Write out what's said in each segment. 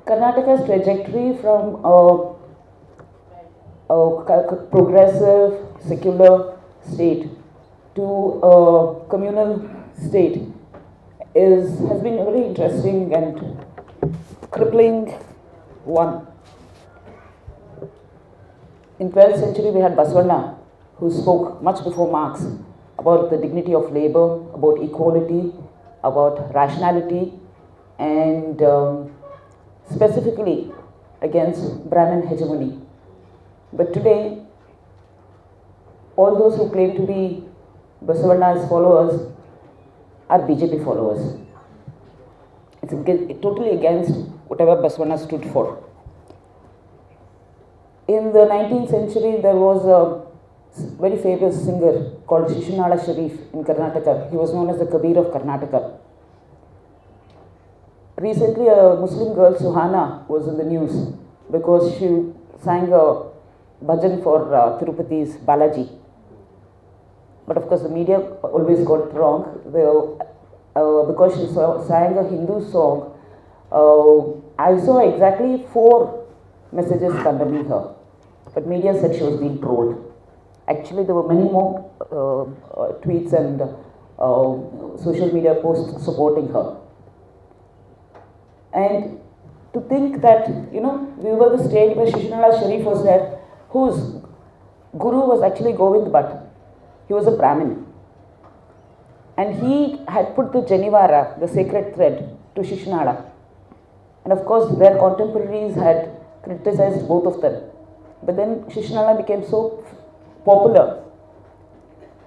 Karnataka's trajectory from a progressive, secular state to a communal state has been a very interesting and crippling one. In 12th century, we had Basavanna, who spoke much before Marx about the dignity of labor, about equality, about rationality, and specifically against Brahmin hegemony. But today, all those who claim to be Basavanna's followers are BJP followers. It's totally against whatever Basavanna stood for. In the 19th century, there was a very famous singer called Shishinala Sharif in Karnataka. He was known as the Kabir of Karnataka. Recently, a Muslim girl, Suhana, was in the news because she sang a bhajan for Tirupati's Balaji. But of course, the media always got it wrong. Because she sang a Hindu song, I saw exactly 4 messages condemning her. But media said she was being trolled. Actually, there were many more tweets and social media posts supporting her. And to think that, we were the state where Shishinala Sharif was there, whose guru was actually Govind Bhatt. He was a Brahmin. And he had put the Janivara, the sacred thread, to Shishinala. And of course, their contemporaries had criticized both of them. But then Shishinala became so popular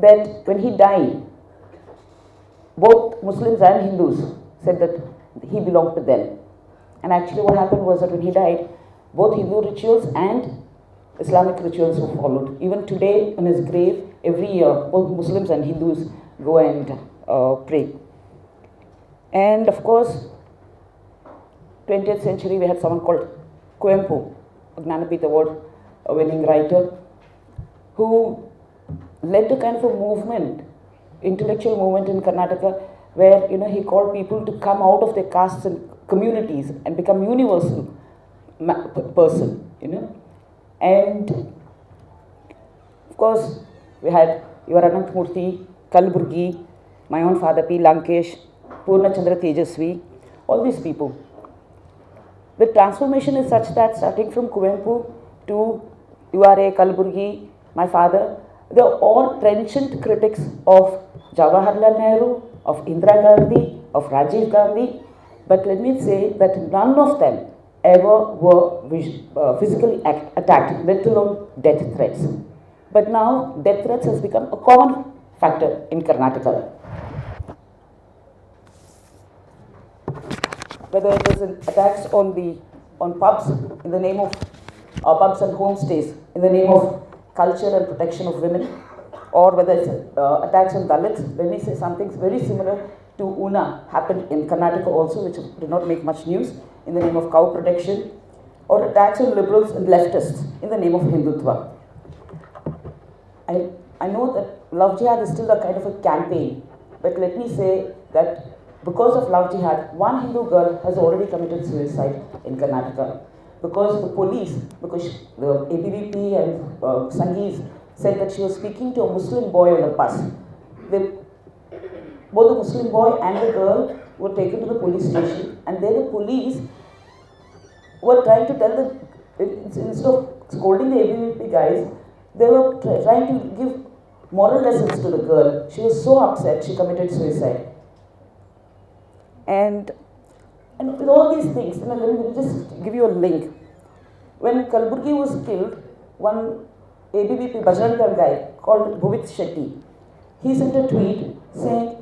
that when he died, both Muslims and Hindus said that he belonged to them. And actually what happened was that when he died, both Hindu rituals and Islamic rituals were followed. Even today, on his grave, every year, both Muslims and Hindus go and pray. And of course, 20th century, we had someone called Kuvempu, a Gnanapith Award winning writer, who led a kind of a movement, intellectual movement in Karnataka, where he called people to come out of their castes and communities and become universal person. And of course, we had your Anantmurthy, Kalburgi, my own father P. Lankesh, Purnachandra Tejasvi, all these people. The transformation is such that starting from Kuvempu to URA, Kalburgi, my father, they are all trenchant critics of Jawaharlal Nehru, of Indira Gandhi, of Rajiv Gandhi. But let me say that none of them ever were physically attacked, let alone death threats. But now death threats has become a common factor in Karnataka. Whether it is attacks on pubs in the name of pubs and homestays in the name of culture and protection of women, or whether it's attacks on Dalits. Let me say something very similar to Una happened in Karnataka also, which did not make much news, in the name of cow protection, or attacks on liberals and leftists in the name of Hindutva. I know that Love Jihad is still a kind of a campaign, but let me say that because of Love Jihad, one Hindu girl has already committed suicide in Karnataka. Because the police, because the ABVP and Sangees said that she was speaking to a Muslim boy on a bus. Both the Muslim boy and the girl were taken to the police station, and there the police were trying to tell instead of scolding the ABVP guys, they were trying to give moral lessons to the girl. She was so upset, she committed suicide. And with all these things, let me just give you a link. When Kalburgi was killed, one ABVP Bajrang guy called Bhuvit Shetty, he sent a tweet saying,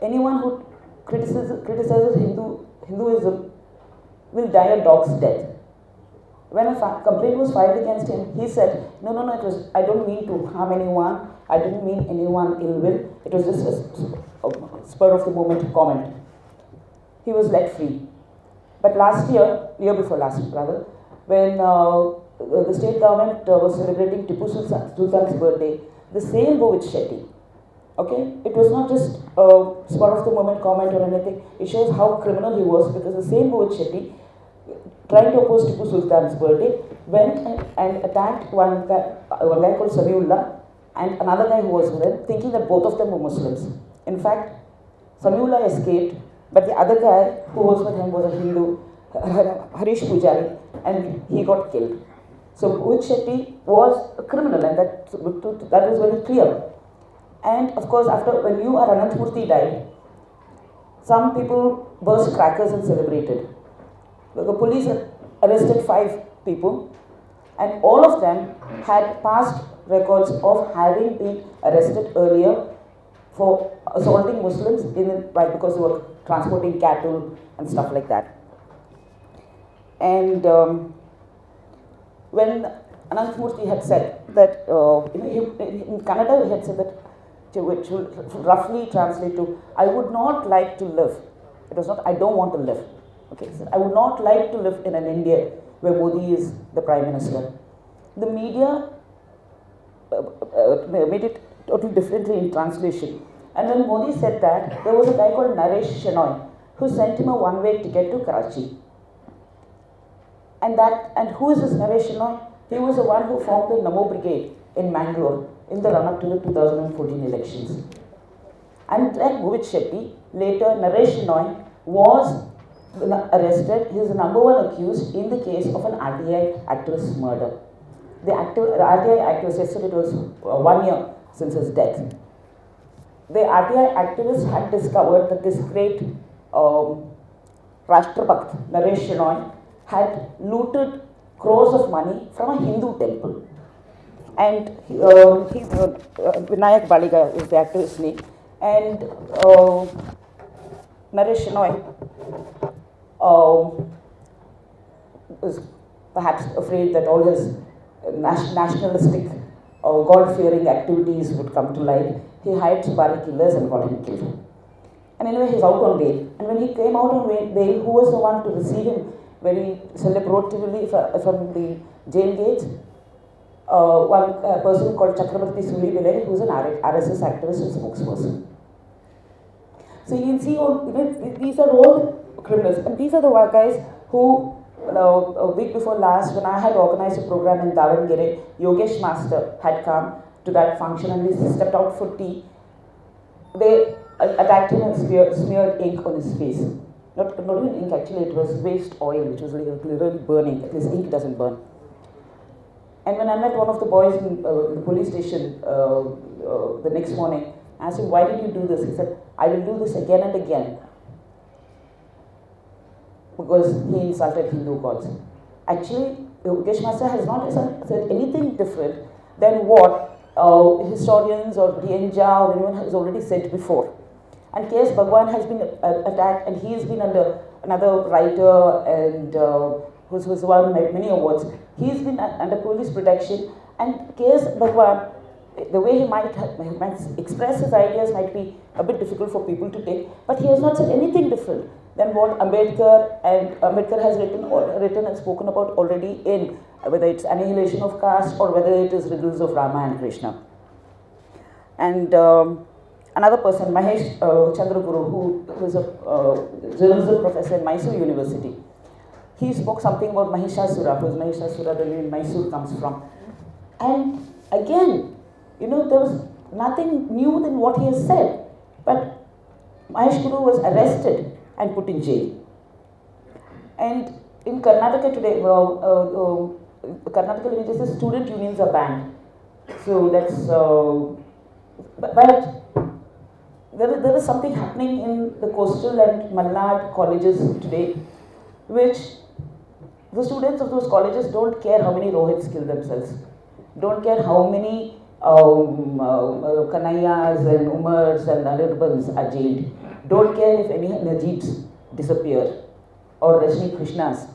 anyone who criticizes Hinduism will die a dog's death. When a complaint was filed against him, he said, no, I don't mean to harm anyone, I didn't mean anyone ill will, it was just a spur of the moment comment. He was let free. But year before last rather, when the state government was celebrating Tipu Sultan's birthday, the same Bhuvit Shetty, okay, it was not just a spur of the moment comment or anything, it shows how criminal he was, because the same Bhuvit Shetty trying to oppose Tipu Sultan's birthday, went and attacked one guy called Samiullah and another guy who was with him, thinking that both of them were Muslims. In fact, Samiullah escaped, but the other guy who was with him was a Hindu, Harish Pujari, and he got killed. So Mohit Shetty was a criminal, and that was very clear. And of course, when you or Anantmurthy died, some people burst crackers and celebrated. The police arrested 5 people, and all of them had past records of having been arrested earlier for assaulting Muslims because they were transporting cattle and stuff like that. And when Anantmurthy had said that, in Kannada he had said that, which will roughly translate to, I would not like to live. It was not, I don't want to live. Okay, so I would not like to live in an India where Modi is the Prime Minister. The media made it totally differently in translation. And when Modi said that, there was a guy called Naresh Shenoy who sent him a one-way ticket to Karachi. And who is this Naresh Shenoy? He was the one who formed the Namo Brigade in Mangalore in the run-up to the 2014 elections. And like Mohit Shetty, later Naresh Shenoy was arrested. He is the #1 accused in the case of an RTI activist's murder. The RTI activist, yesterday it was 1 year since his death. The RTI activist had discovered that this great Rashtrabhakt, Naresh Shenoy, had looted crores of money from a Hindu temple. And Vinayak Baliga is the activist's name. And Naresh Shenoy was perhaps afraid that all his nationalistic God-fearing activities would come to light. He hired Subari killers and got him killed. And anyway, he's out on bail. And when he came out on bail, who was the one to receive him very celebratively from the jail gates? One person called Chakrabarti Sulivile, who's an RSS activist and spokesperson. So you can see, these are all criminals. And these are the guys who, a week before last, when I had organized a program in Davangere, Yogesh Master had come to that function and he stepped out for tea. They attacked him and smeared ink on his face. Not even ink, actually, it was waste oil, which was literally burning. At least ink doesn't burn. And when I met one of the boys in the police station the next morning, I asked him, why did you do this? He said, I will do this again and again. Because he insulted Hindu gods. Actually, Yogesh Master has not said anything different than what historians or Dienja or anyone has already said before. And K.S. Bhagwan has been attacked, and he has been under another writer and who's won many awards. He's been under police protection, and K.S. Bhagwan, the way he might express his ideas might be a bit difficult for people to take, but he has not said anything different than what Ambedkar has written and spoken about already in whether it's Annihilation of Caste or whether it is Riddles of Rama and Krishna. And another person, Mahesh Chandraguru, who is a journalism professor in Mysore University, he spoke something about Mahishasura, whose Mahishasura the name Mysore comes from. And again, there was nothing new than what he has said. But Mahesh Guru was arrested and put in jail. And in Karnataka today, Karnataka religious student unions are banned. So that's, but there is something happening in the coastal and Malnad colleges today, which the students of those colleges don't care how many Rohits kill themselves, don't care how many Kanayas and Umars and Anirbans are jailed, don't care if any Najibs disappear or Rajni Krishnas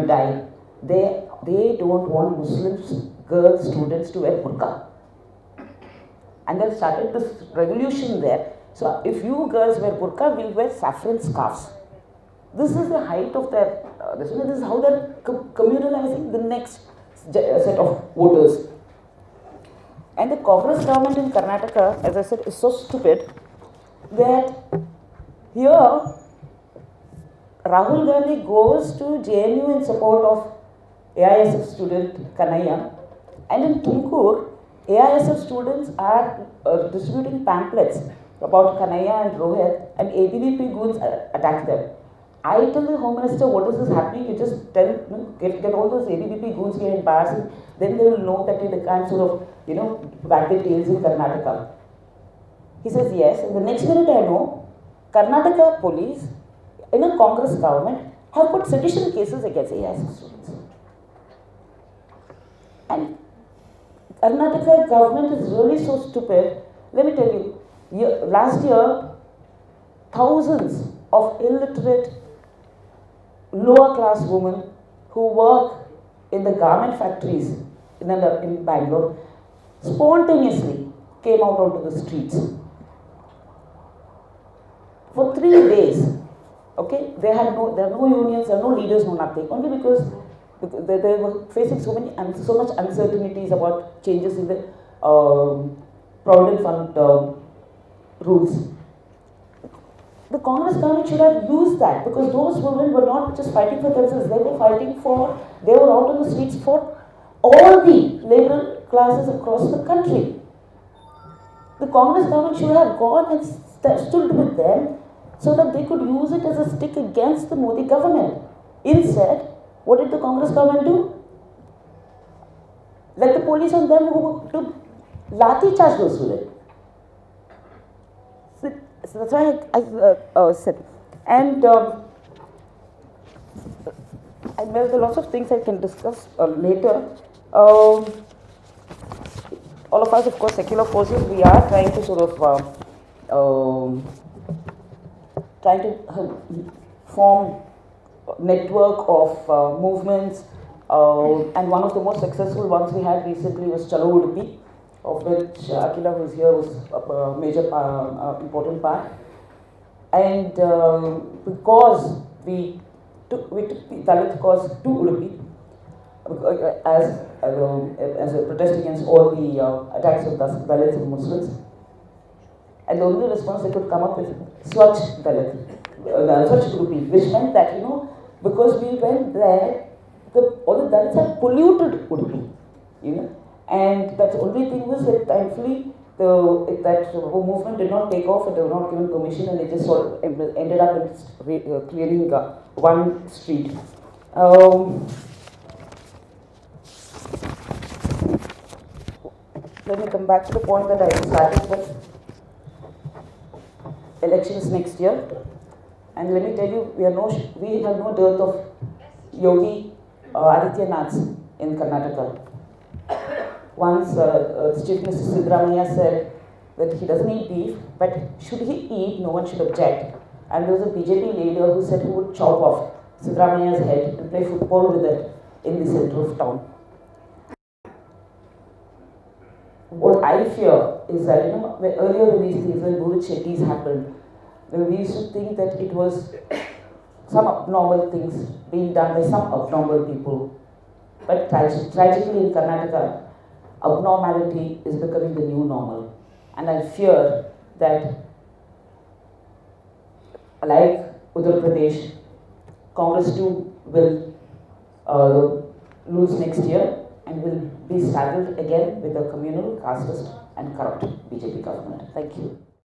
die. They don't want Muslims, girl students to wear burqa. And they've started this revolution there. So if you girls wear burqa, we'll wear saffron scarves. This is the height of their, this is how they're communalizing the next set of voters. And the Congress government in Karnataka, as I said, is so stupid that here Rahul Gandhi goes to JNU in support of AISF student Kanaya, and in Tumkur, AISF students are distributing pamphlets about Kanaya and Rohit, and ABVP goons attack them. I tell the Home Minister, what is this happening? You just tell, get all those ABVP goons here in bars, and then they will know that they can't sort of, wag their tails in Karnataka. He says yes, and the next minute I know, Karnataka police in a Congress government have put sedition cases against AISF students. And Karnataka government is really so stupid. Let me tell you, last year, thousands of illiterate, lower class women who work in the garment factories in Bangalore spontaneously came out onto the streets. For 3 days, okay, there are no unions, there are no leaders, no nothing, only because they were facing so much uncertainties about changes in the Provident Fund rules. The Congress government should have used that, because those women were not just fighting for themselves, they were out on the streets for all the labor classes across the country. The Congress government should have gone and stood with them so that they could use it as a stick against the Modi government. Instead, what did the Congress government do? Let the police on them to lathi charge those women. So that's why I said. And there are lots of things I can discuss later. All of us, of course, secular forces, we are trying to sort of form network of movements, and one of the most successful ones we had recently was Chalo Udupi, of which Akila, who is here, was a major important part. And because we took the Dalit cause to Udupi as a protest against all the attacks of Dalits and Muslims, and the only response they could come up with Swachh Dalit, Swachh Udupi, which meant that, because we went there, all the Dalits had polluted Udupi, and that's the only thing was that thankfully that movement did not take off, and they were not given permission, and it just sort of ended up in clearing one street. Let me come back to the point that I started with. Elections next year, and let me tell you, we have no dearth of Yogi Adityanaths in Karnataka. Once Chief Minister Siddaramaiah said that he doesn't eat beef, but should he eat, no one should object. And there was a BJP leader who said he would chop off Siddaramaiah's head and play football with it in the center of town. What I fear is that, earlier when these things, when Burit Shetties happened, we used to think that it was some abnormal things being done by some abnormal people. But tragically in Karnataka, abnormality is becoming the new normal. And I fear that, like Uttar Pradesh, Congress too will lose next year and will be saddled again with a communal, casteist and corrupt BJP government. Thank you.